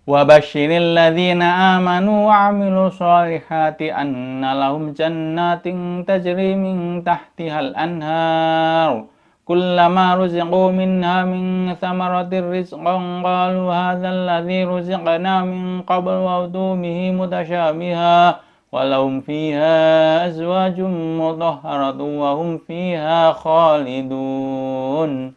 Wa basyiril ladzina amanu wa 'amilus shalihati anna lahum jannatin tajri min tahtihal anhar. Kullama ruziqu minha min thamaratir rizqan qalu hadzal ladzi ruziqna min qabl wa utu bihi mutasyabiha wa lahum fiha azwajun mutahharatun wa hum fiha khalidun.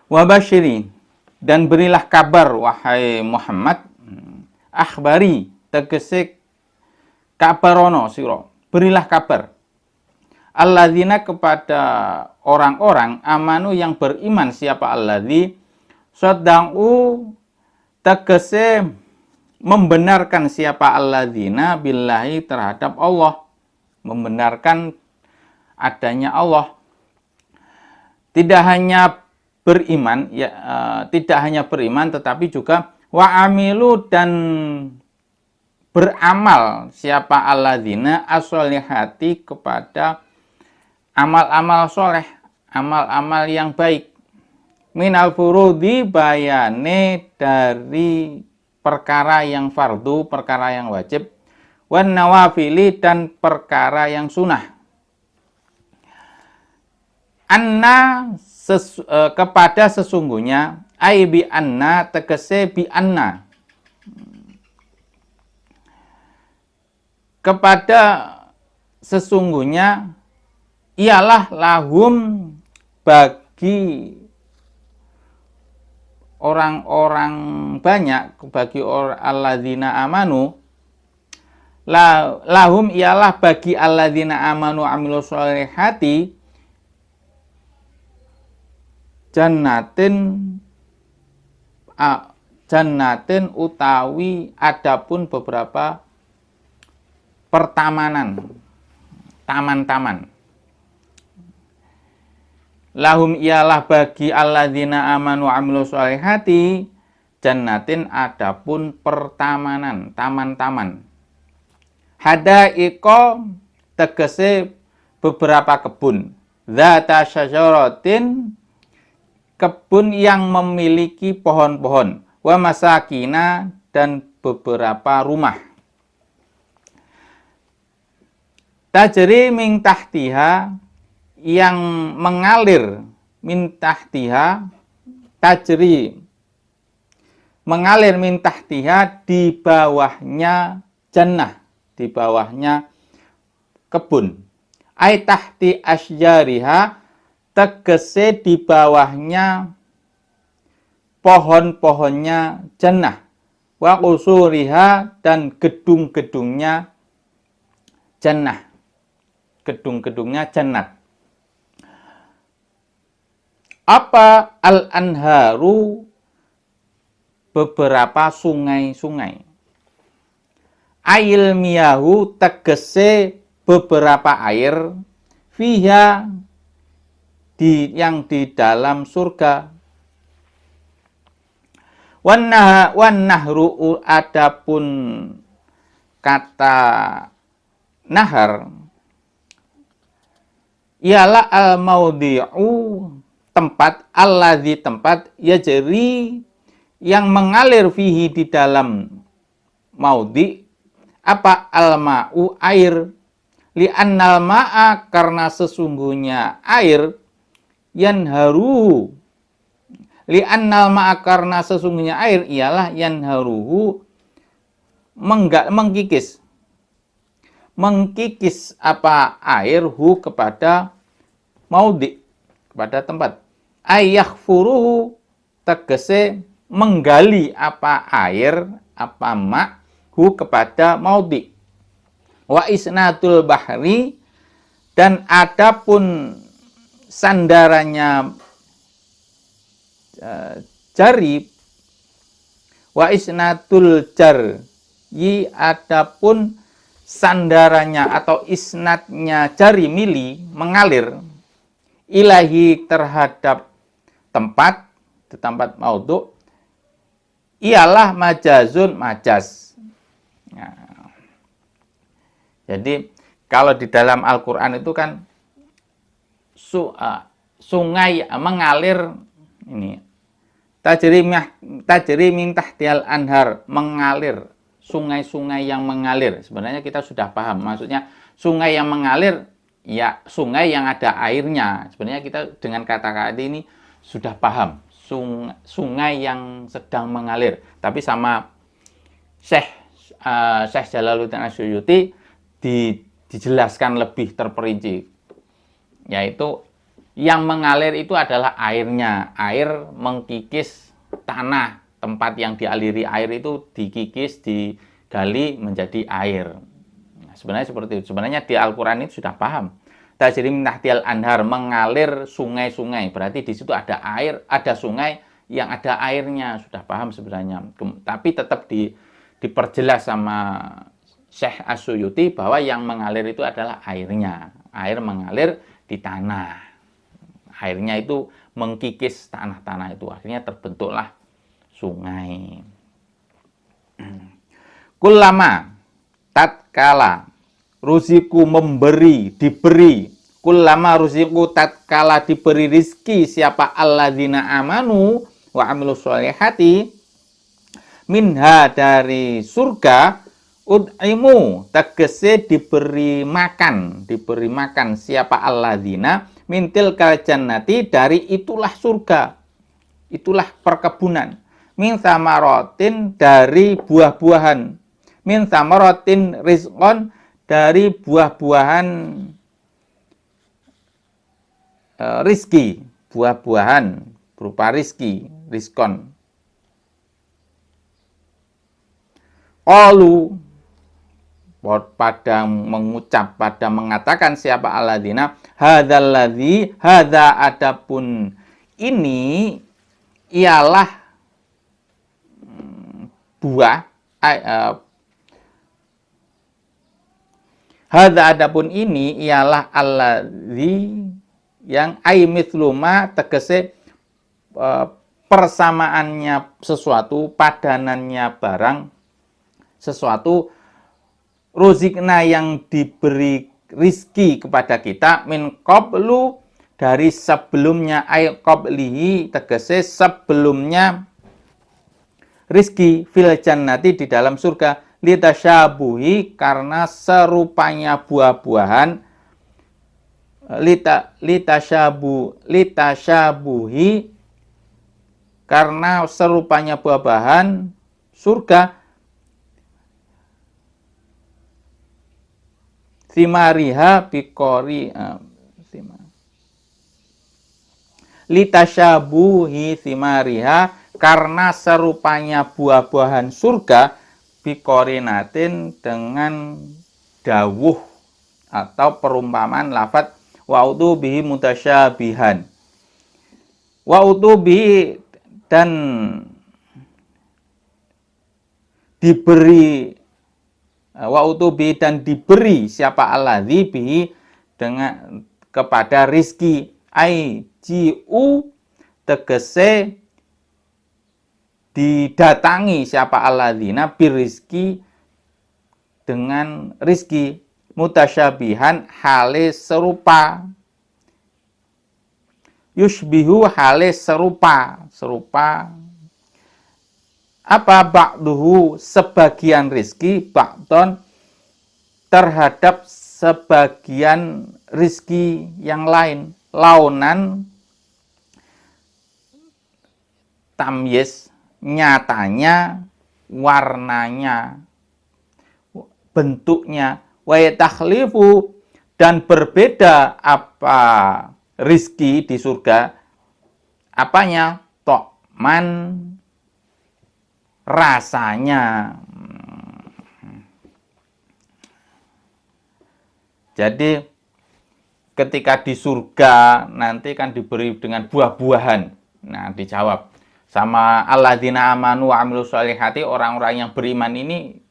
Wa basyirin, dan berilah kabar wahai Muhammad, akhbari tegese kabarono sira, berilah kabar alladzina kepada orang-orang amanu yang beriman. Siapa alladzi saddaqu tegese membenarkan, siapa alladzina billahi terhadap Allah, membenarkan adanya Allah. Tidak hanya beriman, ya, tidak hanya beriman tetapi juga wa amilu, dan beramal siapa alladzina as-solihati kepada amal-amal soleh, amal-amal yang baik. Minal furudi, bayane dari perkara yang fardu, perkara yang wajib. Wan nawafili, dan perkara yang sunnah. Anna kepada sesungguhnya, ai bi anna tegese bi anna, kepada sesungguhnya ialah lahum bagi orang-orang banyak, bagi alladzina amanu, lahum ialah bagi alladzina amanu amilus sholihati jannatin utawi adapun beberapa pertamanan, taman-taman. Lahum ialah bagi alladzina amanu amilus sholihati jannatin adapun pertamanan, taman-taman. Hadaiko tegese beberapa kebun. Dzata syajaratin, kebun yang memiliki pohon-pohon. Wa masakina, dan beberapa rumah. Tajri min tahtiha, yang mengalir, min tahtiha, tajri mengalir min tahtiha, di bawahnya jannah, di bawahnya kebun. Ai tahti asjariha, tegese di bawahnya pohon-pohonnya jannah. Wa qusuriha, dan gedung-gedungnya jannah, gedung-gedungnya jannat. Apa al-anharu, beberapa sungai-sungai. Ail miyahu, tegese beberapa air. Fiha, yang di dalam surga. Wan nahru, adapun kata nahar ialah al-maudhi'u, tempat, alladzi tempat, yajri, yang mengalir, fihi di dalam maudhi, apa al-ma'u, air. Li'annal ma'a, karena sesungguhnya air, yanharuhu, li'annal ma'a, karena sesungguhnya air ialah yanharuhu, mengkikis apa air, hu kepada maudhi, kepada tempat. Ayakhfuruhu, tegese menggali apa air, apa ma, hu kepada maudhi. Wa isnatul bahri, dan adapun sandarannya jari. Wa isnatul jaryi, adapun sandarannya atau isnatnya jari, mili, mengalir, ilahi, terhadap tempat, di tempat maudhu, ialah majazun, majaz. Nah, jadi kalau di dalam Al-Quran itu kan sungai mengalir ini tajri min tahtihal anhar, mengalir, sungai-sungai yang mengalir. Sebenarnya kita sudah paham, maksudnya sungai yang mengalir, ya sungai yang ada airnya. Sebenarnya kita dengan kata-kata ini sudah paham, sungai yang sedang mengalir. Tapi sama Syekh Jalaluddin As-Suyuti dijelaskan lebih terperinci, yaitu yang mengalir itu adalah airnya. Air mengkikis tanah, tempat yang dialiri air itu dikikis, digali menjadi air. Nah, sebenarnya seperti itu. Sebenarnya di Al-Quran itu sudah paham. Tajri min tahtihal anhar, mengalir sungai-sungai. Berarti di situ ada air, ada sungai yang ada airnya. Sudah paham sebenarnya. Tapi tetap diperjelas sama Syekh As-Suyuti bahwa yang mengalir itu adalah airnya. Air mengalir di tanah. Airnya itu mengkikis tanah-tanah itu. Akhirnya terbentuklah sungai. Kullama, tatkala ruziku diberi. Kullama ruziku, tatkala diberi rizki siapa alladzina amanu wa amilus sholihati, minha, dari surga, ud'imu, tegese diberi makan siapa alladzina mintil kal jannati, dari itulah surga, itulah perkebunan, min samaratin, dari buah-buahan, min samaratin rizqon, dari buah-buahan rizki, buah-buahan berupa rizki, rizkon. Qalu, pada mengucap, pada mengatakan siapa alladzina, hadzalladzi, hadza, adapun ini ialah buah, hadza, adapun ini ialah alladzi, yang aimithlu,ma, tegese persamaannya sesuatu, padanannya barang sesuatu, ruzikna, yang diberi rizki kepada kita, min qablu, dari sebelumnya, ay qablihi, tegese sebelumnya rizki, fil jannati, di dalam surga, litasyabuhi, karena serupanya buah-buahan, litasyabuhi, karena serupanya buah-buahan surga, thimariha bikori, litasyabuhi thimariha, karena serupanya buah-buahan surga, bikorinatin, dengan dawuh atau perumpamaan lafadz wa utubihi mutasyabihan, wa utubihi, dan diberi, wa utubi, dan diberi siapa alladzi bihi, dengan kepada rizki, ai ji'u, tegese didatangi siapa alladzina birizki, dengan rizki, mutasyabihan, hale serupa, yushbihu, hale serupa apa, ba'duhu, sebagian rizki, ba'don, terhadap sebagian rizki yang lain, launan, tamyiz, nyatanya, warnanya, bentuknya, wa takhlifu, dan berbeda apa rizki di surga, apanya, tokman, rasanya. Jadi ketika di surga nanti kan diberi dengan buah-buahan. Nah, dijawab sama alladzina amanu wa amilus sholihati, orang-orang yang beriman ini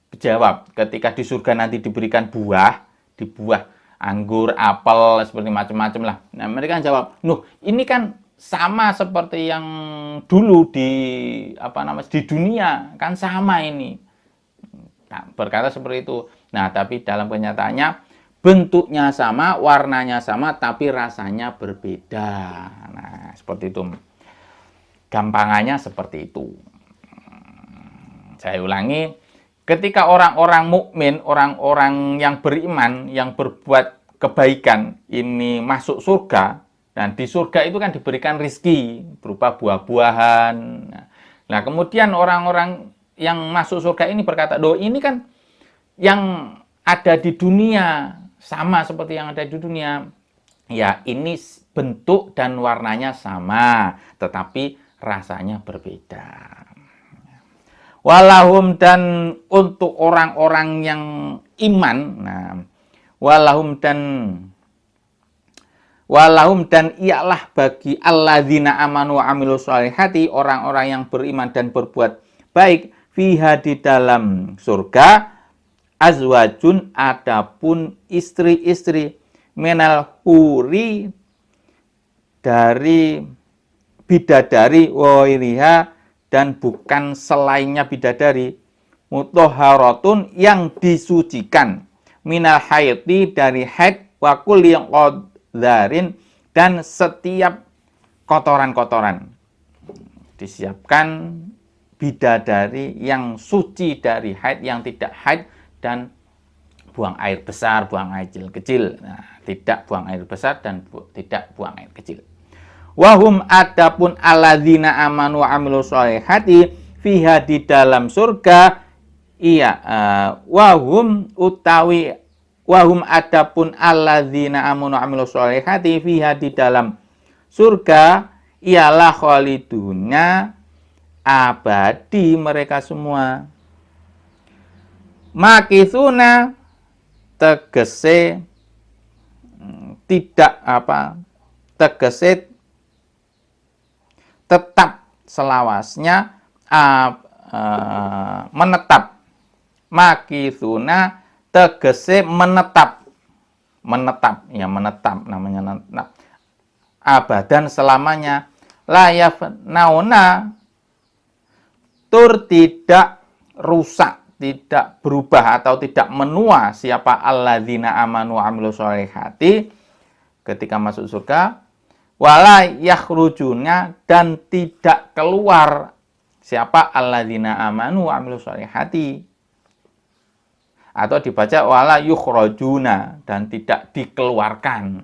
dijawab ketika di surga nanti diberikan buah, di buah anggur, apel, seperti macam-macam lah. Nah, mereka jawab, "Nuh, ini kan sama seperti yang dulu di di dunia, kan sama ini." Nah, berkata seperti itu. Nah, tapi dalam kenyataannya bentuknya sama, warnanya sama, tapi rasanya berbeda. Nah, seperti itu. Gampangannya seperti itu. Saya ulangi, ketika orang-orang mukmin, orang-orang yang beriman, yang berbuat kebaikan ini masuk surga, dan di surga itu kan diberikan rizki berupa buah-buahan. Nah, kemudian orang-orang yang masuk surga ini berkata, "Doh, ini kan yang ada di dunia sama seperti yang ada di dunia." Ya, ini bentuk dan warnanya sama, tetapi rasanya berbeda. Walahum, dan untuk orang-orang yang iman, nah, walahum dan ialah bagi alladzina amanu wa amilus sholihati, orang-orang yang beriman dan berbuat baik, fiha di dalam surga, azwajun, adapun istri-istri, menal huri, dari bidadari, wairiha, dan bukan selainnya bidadari, mutahharatun, yang disucikan, minal haiti, dari haid, wa kulli qadharin, dan setiap kotoran-kotoran. Disiapkan bidadari yang suci dari haid, yang tidak haid, dan buang air besar, buang air kecil. Nah, tidak buang air besar dan tidak buang air kecil. Wahum, adapun alladzina amanu wa amilus sholihati, fiha di dalam surga, wahum adapun alladzina amanu wa amilus sholihati, fiha di dalam surga, ialah khaliduna, abadi mereka semua. Makithuna, tegese tidak tegese tetap selawasnya, menetap. Makithuna, tegese menetap, ya menetap, namanya menetap, abadan, selamanya. Layaf nauna, tur tidak rusak, tidak berubah atau tidak menua siapa alladzina amanu wa amilus sholihati ketika masuk surga. Wala yakhrujuna, dan tidak keluar siapa alladzina amanu wa amilus sholihati, atau dibaca wala yukhrajuna, dan tidak dikeluarkan.